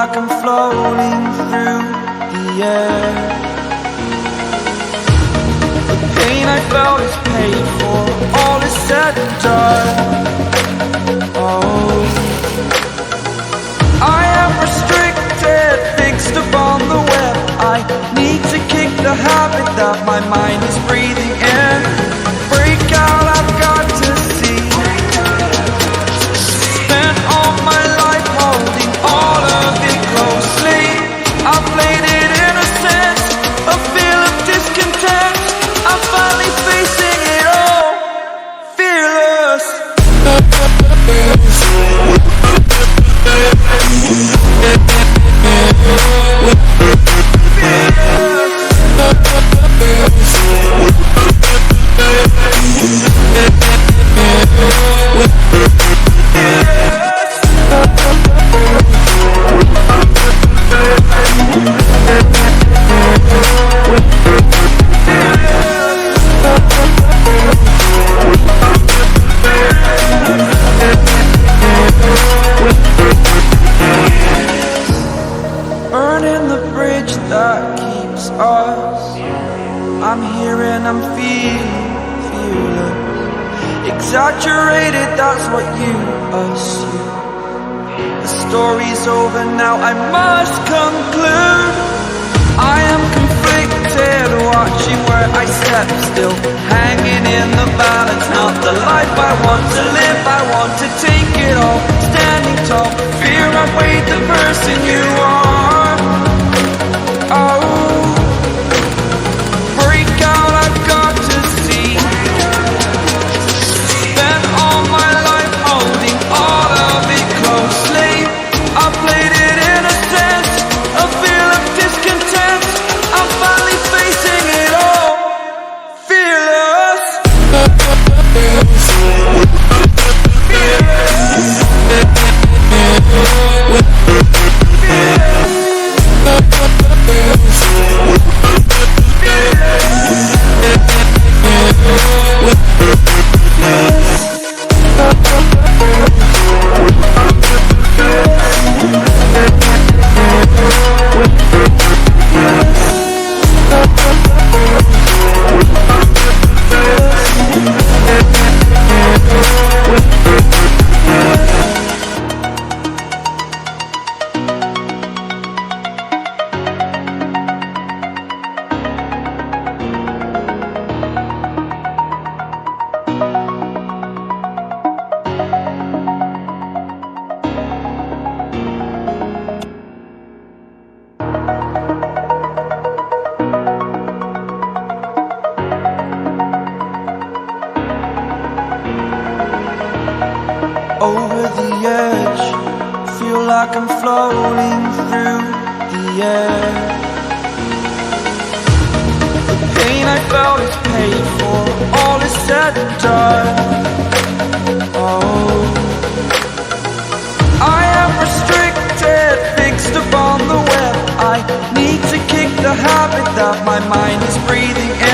like I'm floating through the air. The pain I felt is paid for, all is said and done. Oh, I am restricted, fixed upon the web. I need to kick the habit that my mind is breathing in. Break out, I've got to see. Spent all my life holding all of it closely. I played it innocent, a feel of discontent. I'm finally facing it all, fearless. Burning the bridge that keeps us. I'm here and I'm feeling fearless. Exaggerated, that's what you assume. The story's over now, I must conclude. I am conflicted, watching where I step still, hanging in the balance. Not the life I want to live, I want to take it all. Standing tall, fear I've weighed the person you are. Oh, break out, I've got to see. Spent all my life holding all of it closely. I played it innocent, a feel of discontent. I'm finally facing it all, fearless. Over the edge, feel like I'm floating through the air. The pain I felt is paid for, all is said and done. Oh, I am restricted, fixed upon the web. I need to kick the habit that my mind is breathing in.